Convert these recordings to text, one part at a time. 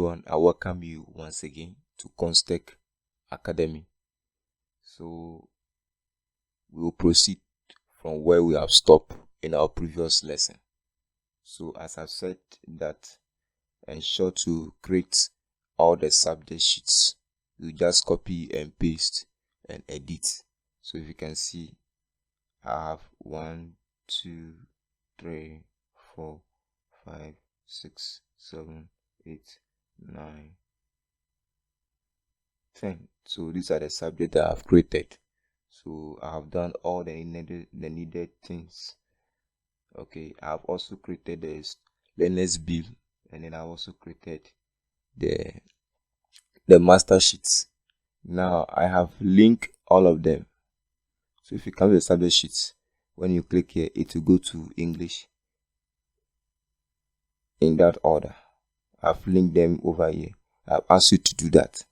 everyone, I welcome you once again to Constech Academy. So we will proceed from where we have stopped in our previous lesson. So as I've said that ensure to create all the subject sheets. You just copy and paste and edit. So if you can see, I have 1, 2, 3, 4, 5, 6, 7, 8, 9, 10. So these are the subjects that I've created. So I have done all the needed things. Okay, I've also created the learner's bill, and then I've also created the master sheets. Now I have linked all of them. So if you come to the subject sheets, when you click here, it will go to English in that order. I've linked them over here. I've asked you to do that.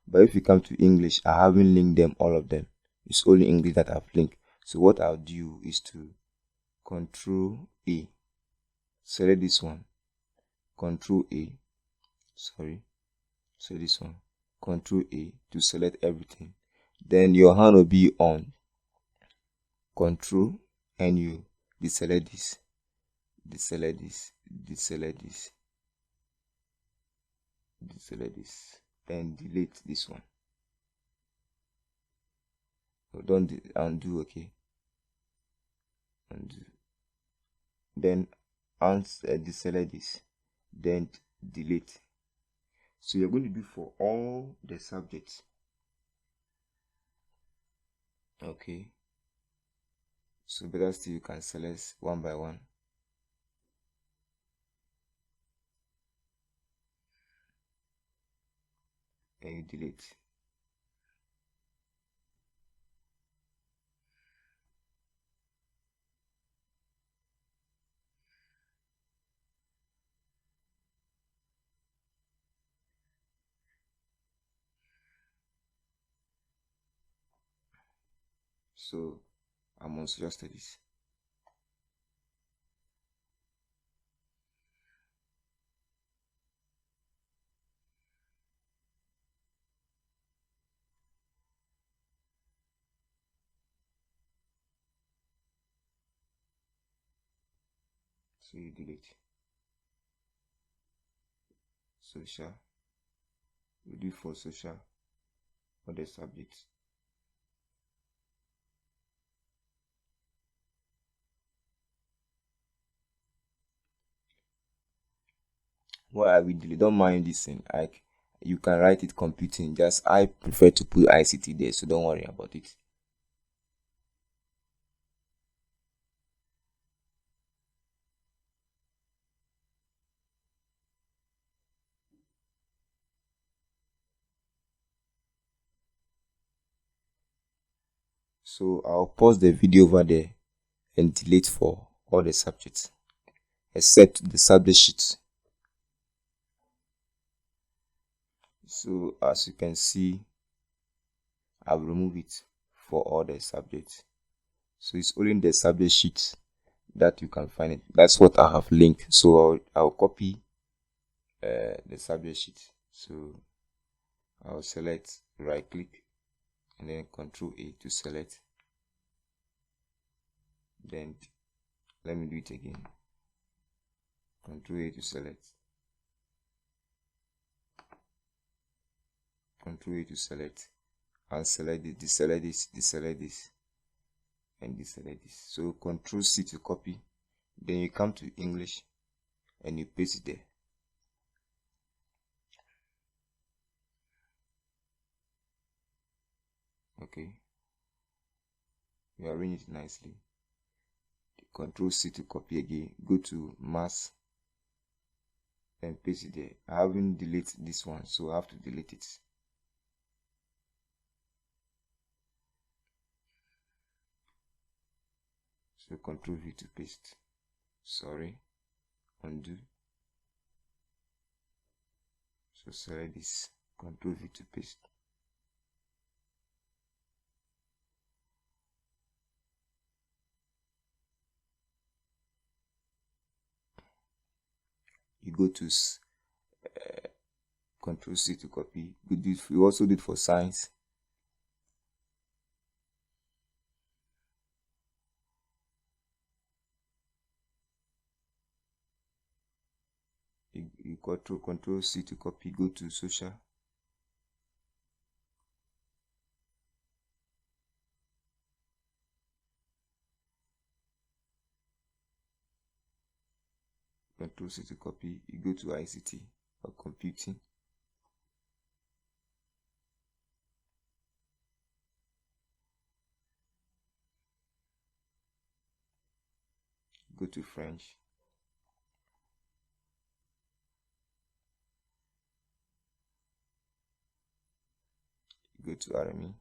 But if you come to English, I haven't linked them, all of them. It's only English that I've linked. So what I'll do is to Control A, select this one, Control A, sorry, so this one, Control A to select everything. Then your hand will be on Control and you deselect this, deselect this, deselect this, deselect this, and delete this one. So don't undo, okay, undo. Then deselect this, then delete. So you're going to do for all the subjects. Okay, so better still, you can select one by one. And you delete. So I'm on social studies. So you delete. Social. We do for social for the subjects. Why I will delete? Don't mind this thing. Like, you can write it computing. Just I prefer to put ICT there, so don't worry about it. So I'll pause the video over there and delete for all the subjects except the subject sheets. So as you can see, I've removed it for all the subjects. So it's only in the subject sheets that you can find it. That's what I have linked. So I'll copy the subject sheet. So I'll select, right click, and then Control A to select. Then let me do it again. Control A to select, Control A to select, and select this, deselect this, deselect this, and deselect this. So Control C to copy. Then you come to English and you paste it there. Okay, you arrange it nicely. Control C to copy again. Go to mass and paste it there. I haven't deleted this one, so I have to delete it. So Control V to paste. Sorry, undo. So select this, Control V to paste. You go to Control C to copy. We also did for science. You control C to copy, go to social. Control C to copy, you go to ICT or computing. Go to French. Go to RME.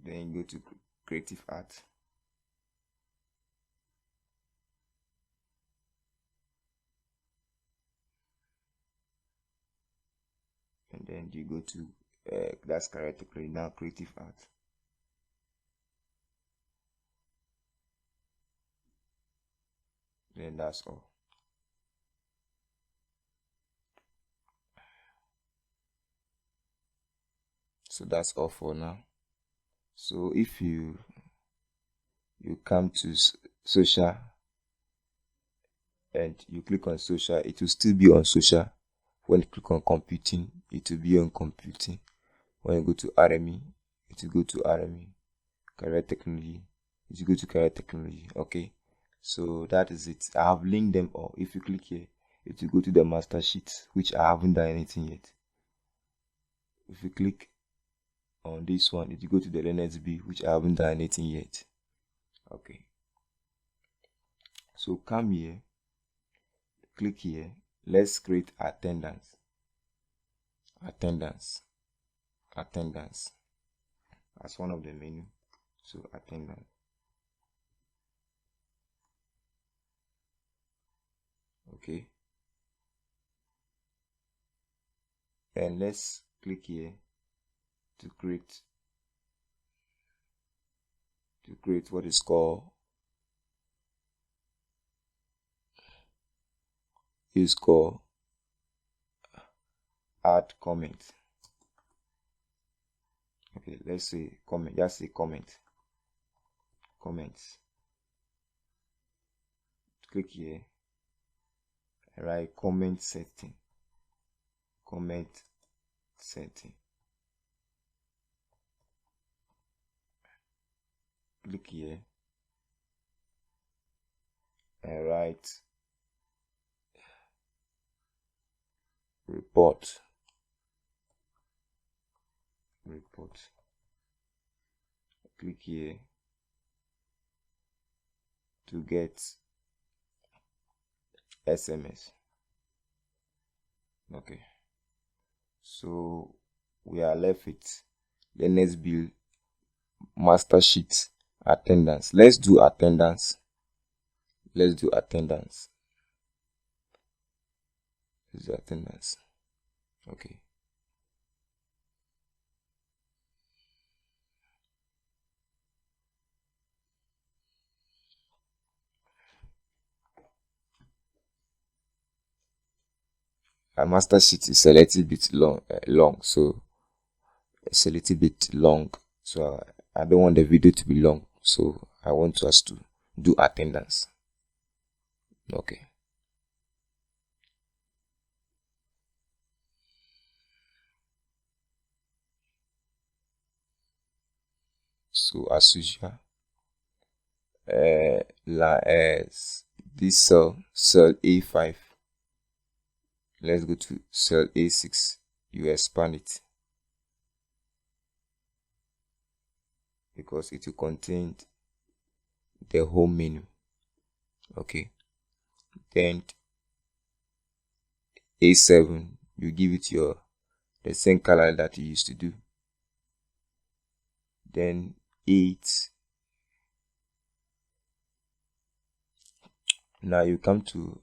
Then you go to creative art. And then you go to that's category now, creative art. Then that's all. So that's all for now. So if you come to social and you click on social, it will still be on social. When you click on computing, it will be on computing. When you go to RME, it will go to RME. Career technology, it will go to career technology. Okay, so that is it. I have linked them all. If you click here, it will go to the master sheet, which I haven't done anything yet. If you click on this one, it will go to the LearnersB, which I haven't done anything yet. Okay, so come here, click here. Let's create attendance. Attendance as one of the menu. So attendance. Okay, and let's click here to create what is called add comment. Okay, let's say comment. Just say comments. Click here and write comment setting. Click here and write report. Click here to get SMS. Okay, so we are left with LearnersB master sheet attendance. Let's do attendance. Okay, our master sheet is a little bit long, so it's a little bit long, so I don't want the video to be long, so I want us to do attendance. Okay, so as usual, this cell A5, let's go to cell A6. You expand it because it will contain the home menu. Okay, then A7, you give it the same color that you used to do. Then 8, now you come to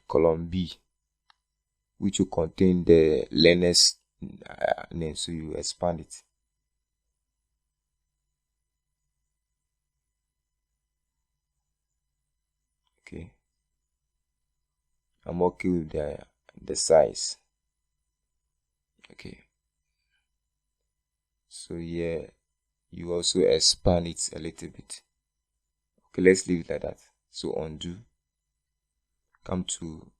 column B, which will contain the learners name, so you expand it. Okay, I'm okay with the size. Okay, so yeah, you also expand it a little bit. Okay, let's leave it like that. So undo, come to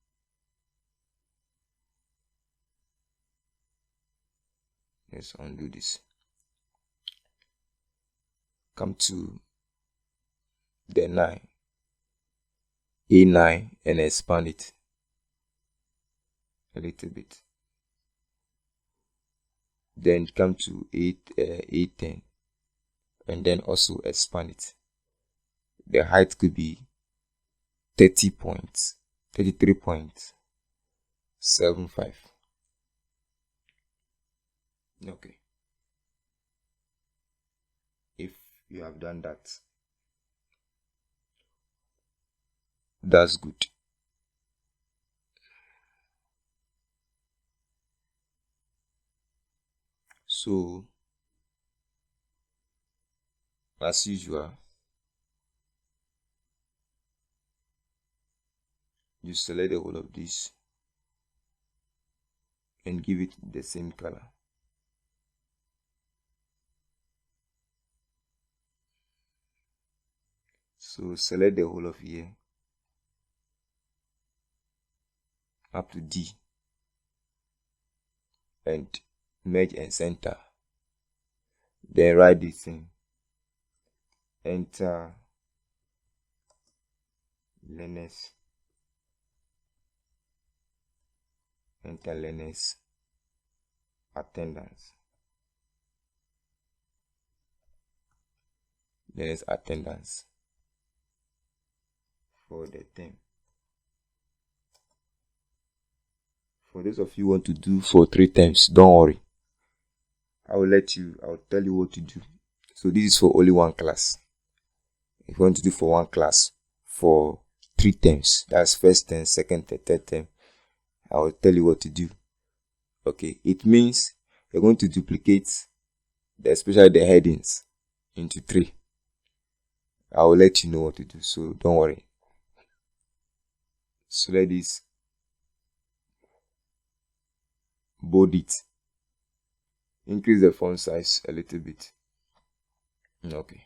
let's undo this. Come to the 9, A9, and expand it a little bit. Then come to A10, and then also expand it. The height could be 33.75. Okay, if you have done that, that's good. So as usual, you select the whole of this and give it the same color. So select the whole of here up to D and merge and center. Then write this thing, enter learners, attendance, for the term. For those of you who want to do for 3 terms, don't worry, I'll tell you what to do. So this is for only one class. If you want to do for one class for 3 terms, that's first term, second term, third term, I will tell you what to do. Okay, it means you're going to duplicate especially the headings into 3. I will let you know what to do, so don't worry. So let this, bold it, increase the font size a little bit. Okay,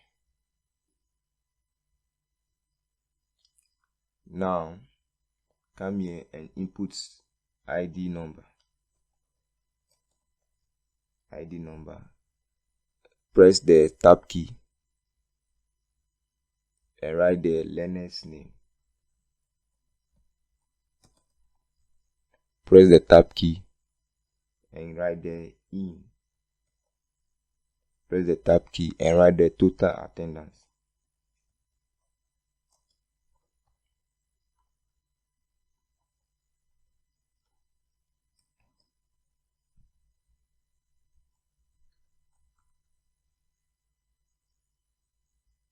now come here and input ID number. Press the tab key and write the learner's name. Press the tab key and write the in. Press the tab key and write the total attendance.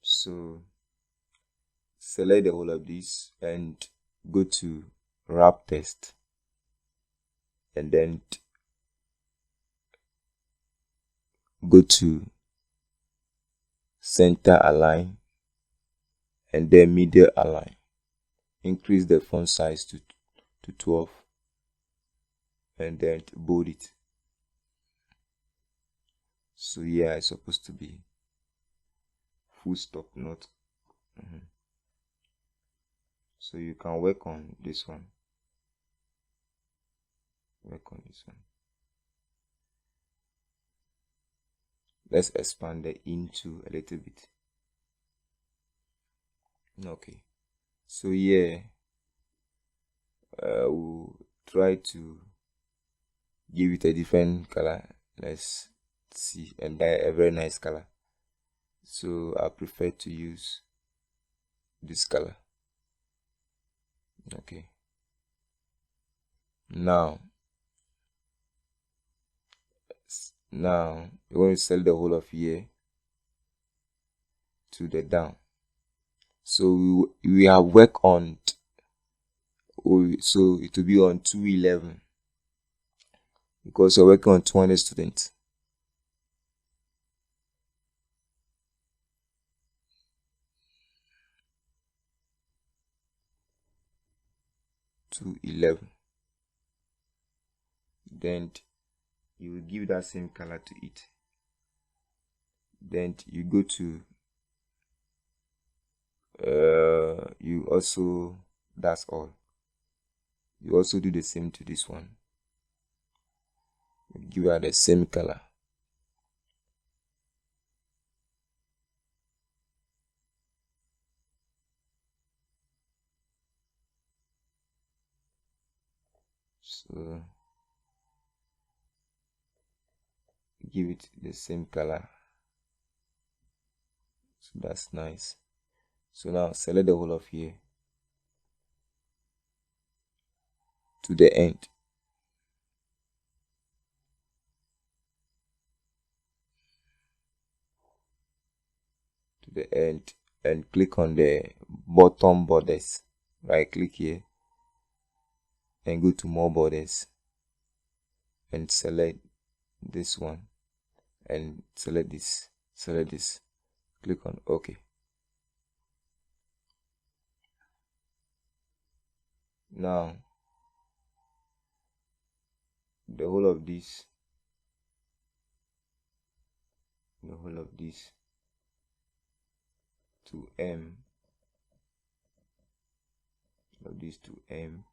So select the whole of this and go to wrap test, and then go to center align and then middle align. Increase the font size to 12 and then bold it. So yeah, it's supposed to be full stop, not So you can work on this one. Let's expand the into a little bit. Okay, so yeah, we'll try to give it a different color. Let's see, and a very nice color. So I prefer to use this color. Okay, now you're going to sell the whole of here to the down. So we have work on so it will be on 211. because you're working on 200 students. To 11. Then you will give that same color to it. Then you go to you also, that's all. You also do the same to this one. Give her the same color. So give it the same color. So that's nice. So now select the whole of here to the end. To the end, and click on the bottom borders. Right click here and go to more borders and select this one and select this, click on OK. Now the whole of this to M, of this to M,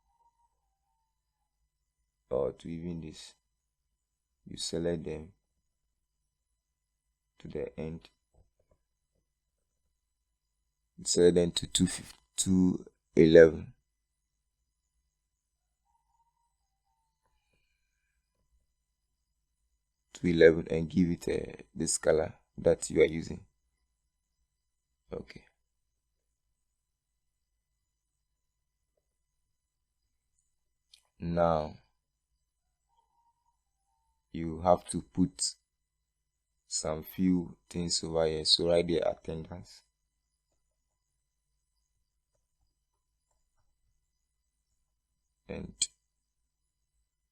or to even this, you select them to the end, you select them to 211. To 11 and give it this color that you are using. Okay. Now you have to put some few things over here. So write the attendance. And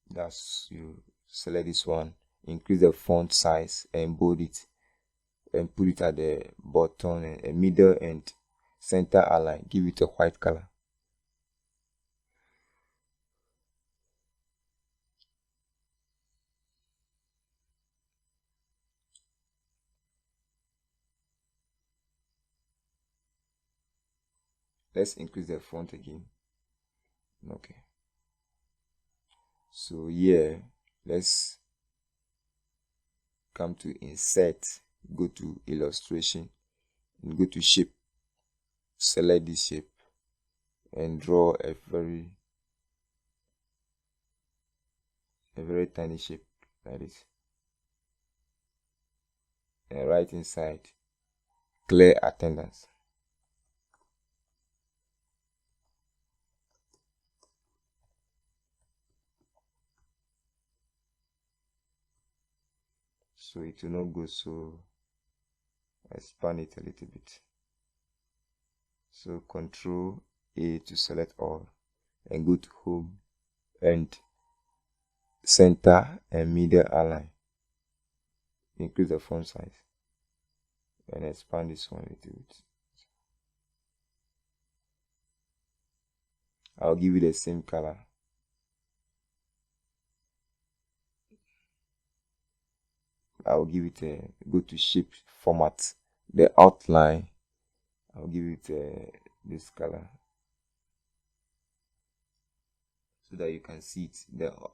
that's, you select this one, increase the font size and bold it and put it at the bottom and middle and center align. Give it a white color. Let's increase the font again. Okay. So here, let's come to insert, go to illustration, and go to shape. Select this shape and draw a very tiny shape like this. And right inside, clear attendance. So it will not go, so expand it a little bit. So Control A to select all and go to home and center and middle align. Increase the font size and expand this one a little bit. I'll give it the same color. I'll give it go to shape format, the outline. I'll give it this color so that you can see it.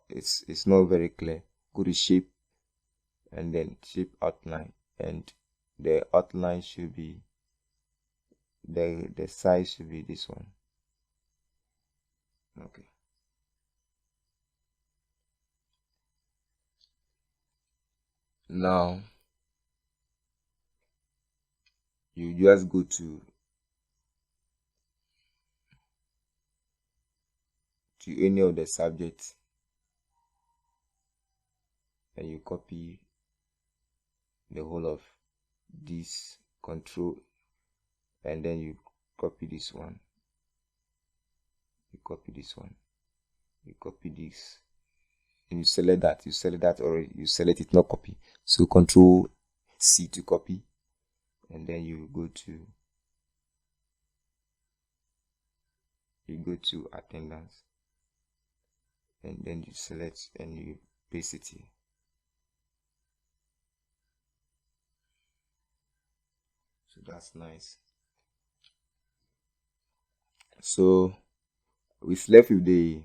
It's not very clear. Go to shape and then shape outline, and the outline should be the size should be this one. Okay. Now you just go to any of the subjects and you copy the whole of this, Control, and then you copy this one, you copy this one, you copy this, and you select that, or you select it, not copy. So Control C to copy, and then you go to attendance, and then you select and you paste it here. So that's nice. So it's left with the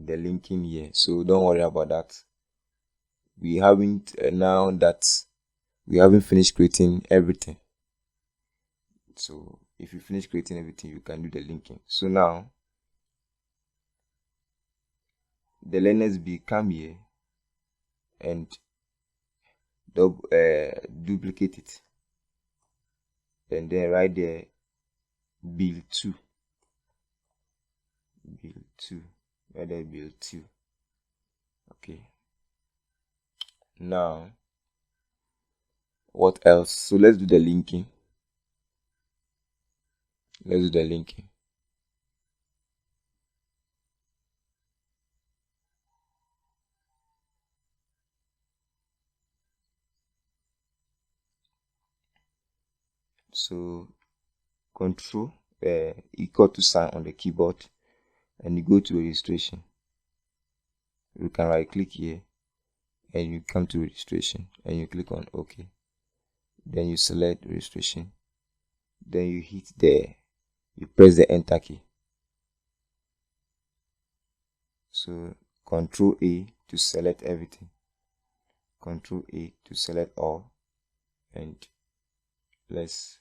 linking here, so don't worry about that. We haven't now that we haven't finished creating everything. So if you finish creating everything, you can do the linking. So now the learners come here and duplicate it, and then right there build 2, right there build 2. Okay, now what else? So let's do the linking. So Control equal to sign on the keyboard, and you go to registration. You can right click here and you come to registration and you click on OK. Then you select registration, then you press the enter key. So Control A to select everything, Control A to select all, and let's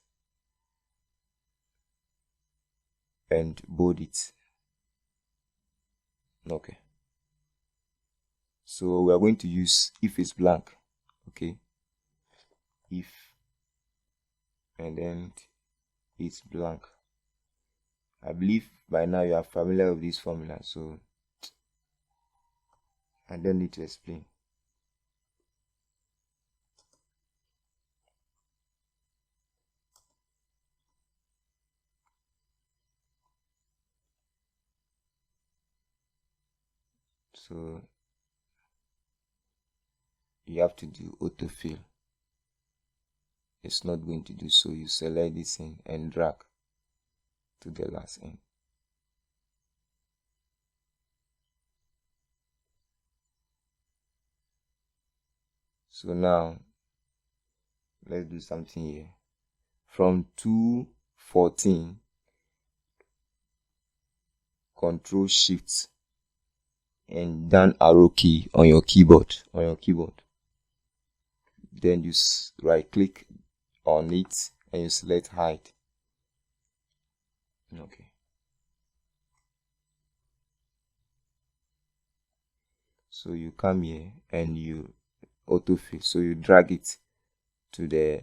bold it. Okay, so we are going to use if it's blank. Okay, if, and then it's blank. I believe by now you are familiar with this formula, so I don't need to explain. So you have to do autofill. It's not going to do so. You select this thing and drag to the last end. So now let's do something here. From 214, Control Shift and down arrow key on your keyboard. Then you right click on it and you select hide. Okay. So you come here and you autofill. So you drag it to the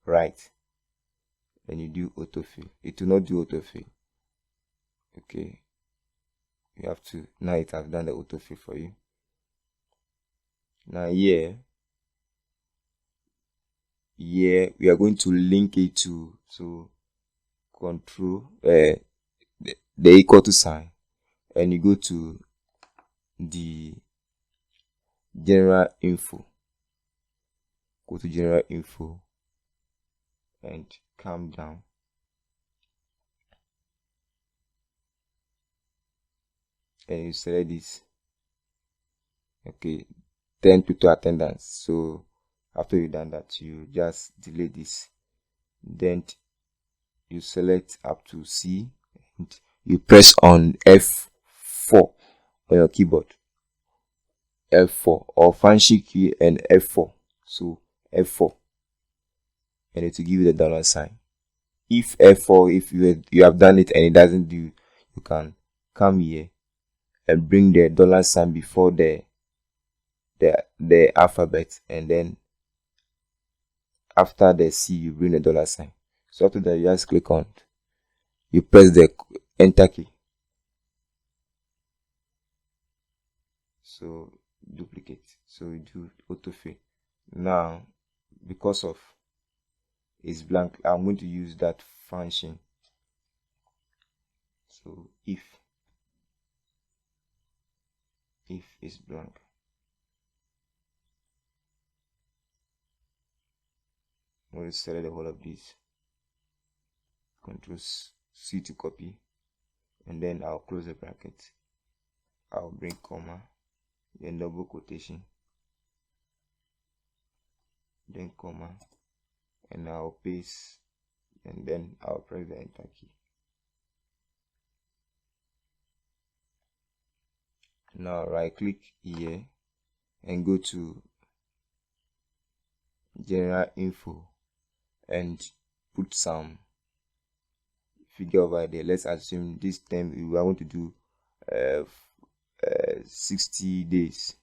right and you do autofill. It will not do autofill. Okay. You have to, now it has done the autofill for you. Now here we are going to link it to Control the equal to sign, and you go to the general info. Go to general info and come down. And you select this. Okay, 10 people attendance. So after you done that, you just delete this. Then you select up to C and you press on F4 on your keyboard. F4 or function key and F4. So F4, and it will give you the dollar sign. If F4, if you have done it and it doesn't do, you can come here and bring the dollar sign before the alphabet, and then after the C you bring the dollar sign. So after that, you just click on, you press the enter key. So duplicate. So you do autofill. Now, because of is blank, I'm going to use that function. So if is blank, I'm going to select the whole of this, Control C to copy, and then I'll close the bracket. I'll bring comma, then double quotation, then comma, and I'll paste, and then I'll press the enter key. Now right click here and go to general info and put some figure over there. Let's assume this time we are going to do 60 days.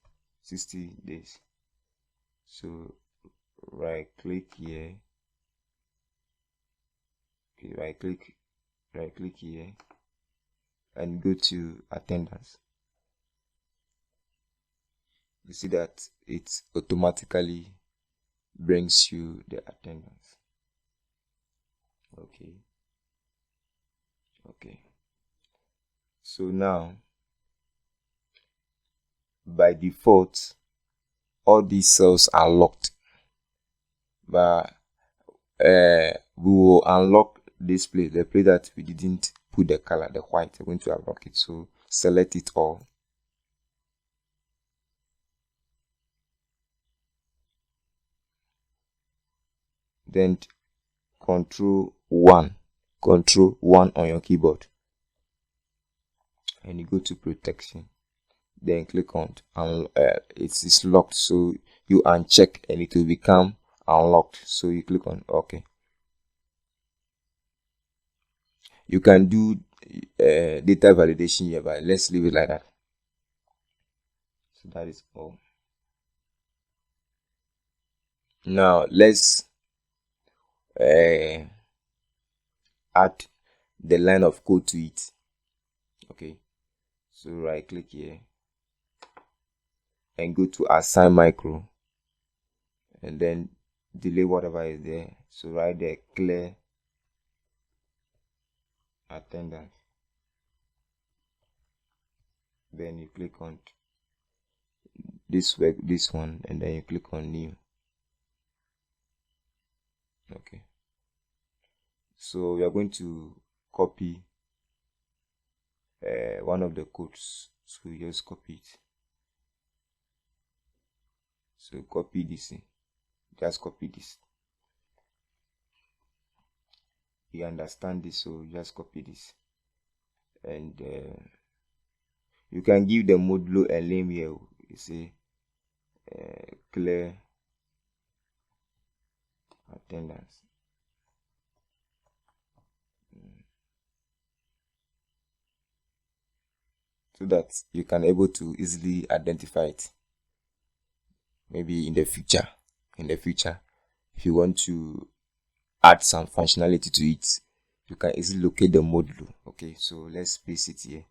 So right click here, okay, right click here and go to attendance. You see that it automatically brings you the attendance. Okay, so now by default all these cells are locked, but we will unlock this place, the place that we didn't put the color, the white. We're going to unlock it. So select it all, then control 1 on your keyboard, and you go to protection, then click on it is locked, so you uncheck and it will become unlocked. So you click on OK. You can do data validation here, but let's leave it like that. So that is all. Now let's add the line of code to it. Okay, so right click here and go to assign micro, and then delete whatever is there. So right there, clear attendance, then you click on this one, and then you click on new. Okay, so we are going to copy one of the codes, so we just copy it. So copy this, just copy this. You understand this, so just copy this, and you can give the modulo a name here. You say clear attendance. So that you can able to easily identify it. Maybe in the future, if you want to add some functionality to it, you can easily locate the modulo. Okay, so let's paste it here.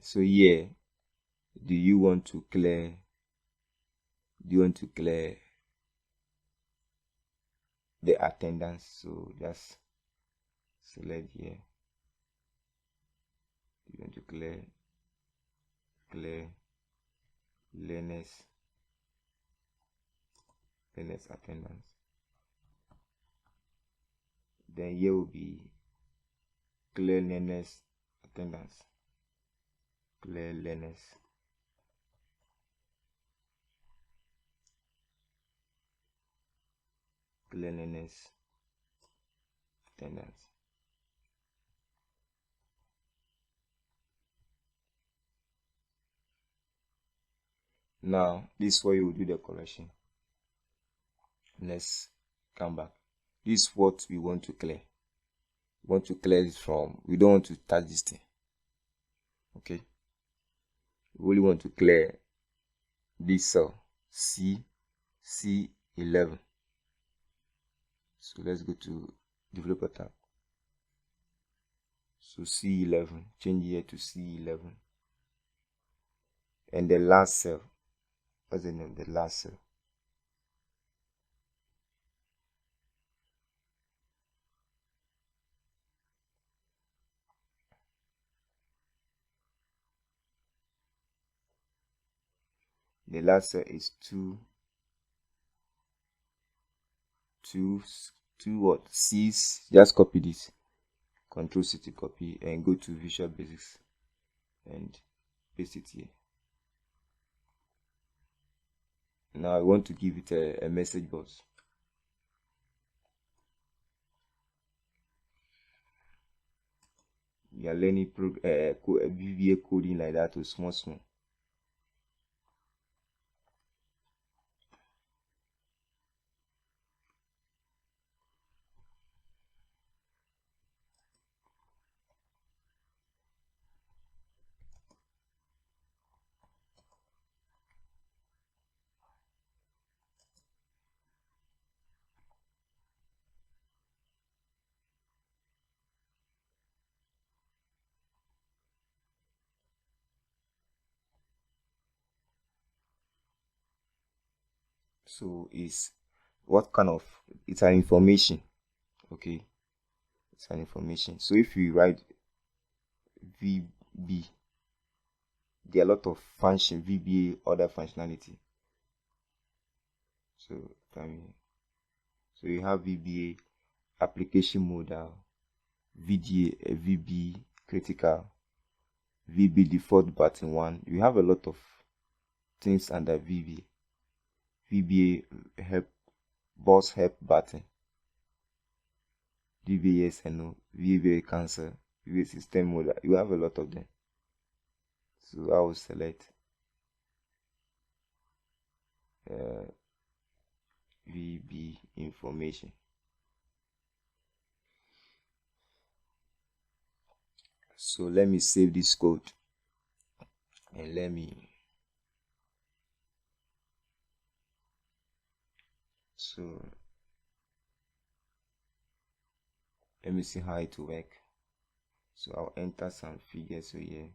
So here, do you want to clear the attendance? So just select here. You want to clear learners attendance. Then here will be clear learners attendance. Clear learners attendance. Now this is where you will do the correction. Let's come back. This is what we want to clear. We want to clear it from, we don't want to touch this thing. Okay, we really want to clear this cell C11. So let's go to developer tab. So C11, change here to C11, and the last cell, what's the name? The last cell, The last cell is two what? C's. Just copy this. Control C to copy and go to Visual Basics and paste it here. Now I want to give it a message box. We are learning VBA coding like that to small. So it's it's an information. Okay, it's an information. So if we write VB, there are a lot of function VBA other functionality. So you have VBA application modal, VDA, VB critical, VB default button 1. You have a lot of things under VBA. VBA help, boss help button, VBA yes and no, VBA cancel, VBA system modal. You have a lot of them. So I will select VB information. So let me save this code and let me see how it will work. So I'll enter some figures here.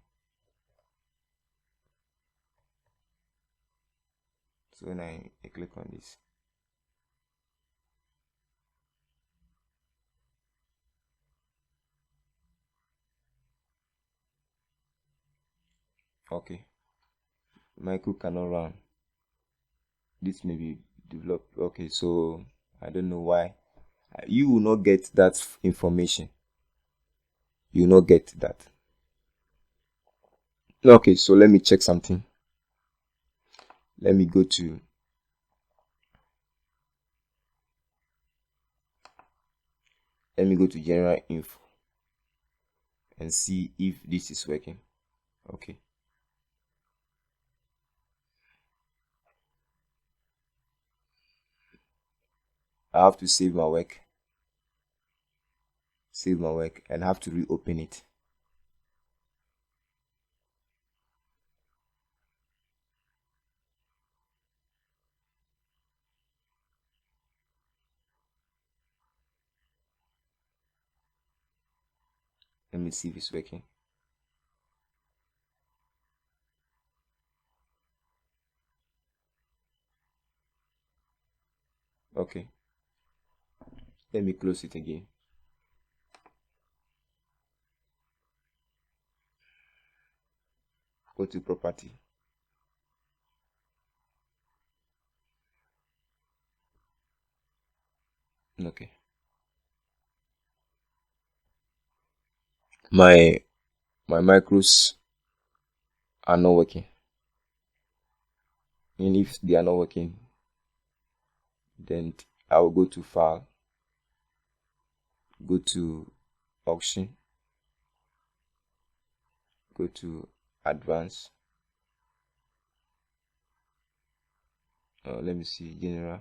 So when I click on this, okay, Micro cannot run. This may be developed. Okay, so I don't know why. You will not get that information. You will not get that. Okay, so let me check something. Let me go to general info and see if this is working. Okay. I have to save my work and have to reopen it. Let me see if it's working. Okay, let me close it again. Go to property. Okay, my macros are not working, and if they are not working, then I will go to file, go to auction, go to advanced, let me see, general.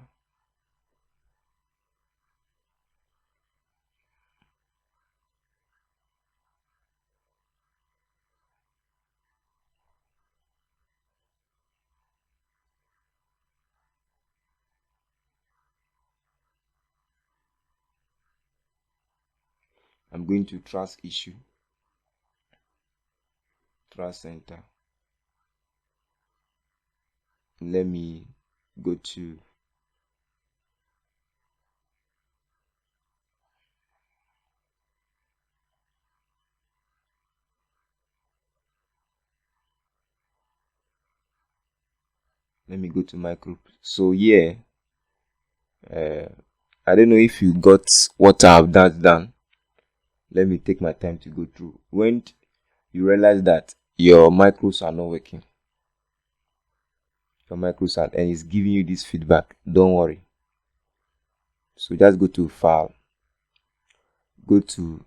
I'm going to trust issue, trust center. Let me go to Let me go to my group. So yeah, I don't know if you got what I've done. Let me take my time to go through. When you realize that your micros are not working, and it's giving you this feedback, don't worry. So just go to file, go to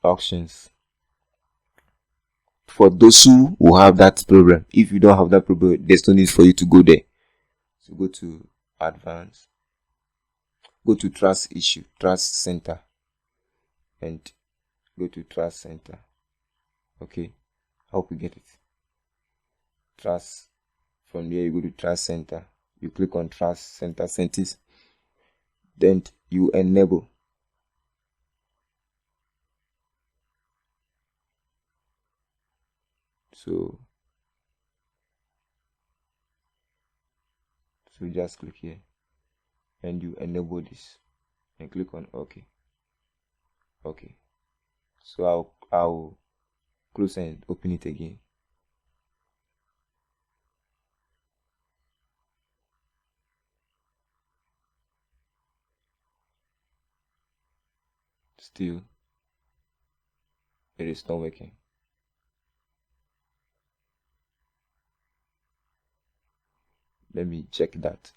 options. For those who will have that problem, if you don't have that problem, there's no need for you to go there. So go to advanced, go to trust center, and go to trust center. Okay, I hope you get it. Trust. From there you go to trust center, you click on trust center settings, then you enable. So just click here and you enable this and click on OK. So I'll close and open it again. Still it is not working. Let me check that.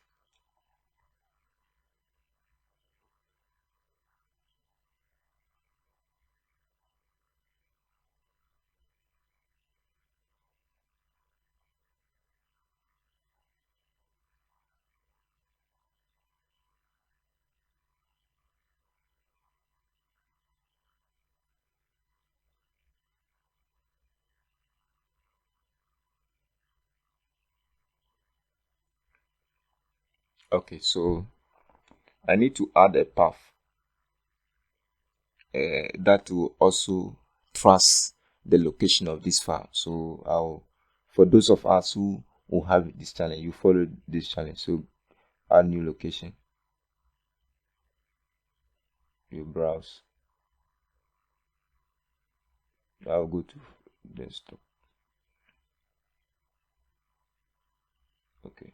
Okay, so I need to add a path that will also trace the location of this file. So for those of us who will have this challenge, you follow this challenge. So add new location, you browse. I'll go to desktop. Okay.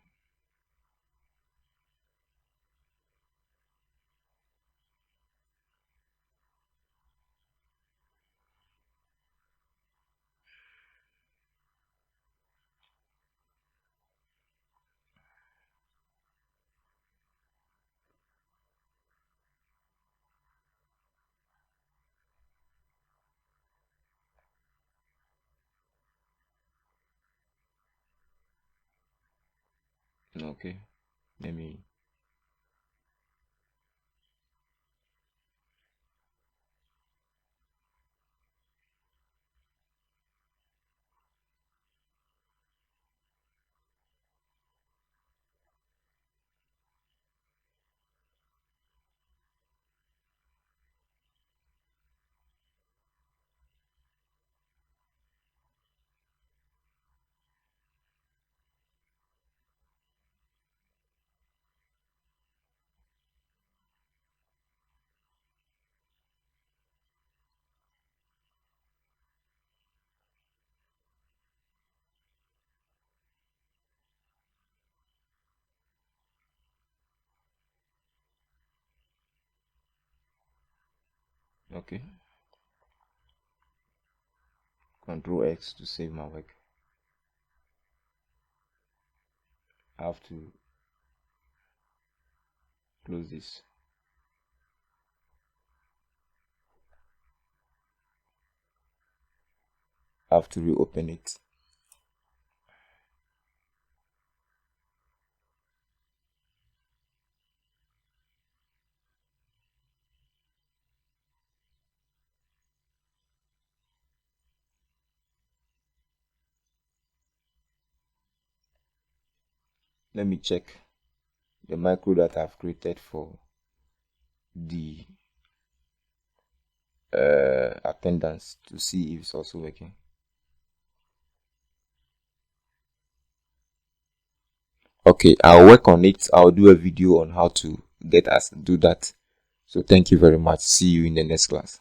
Okay. Let me okay. Control X to save my work. I have to close this. I have to reopen it. Let me check the micro that I've created for the attendance to see if it's also working. Okay, I'll work on it. I'll do a video on how to get us to do that. So thank you very much. See you in the next class.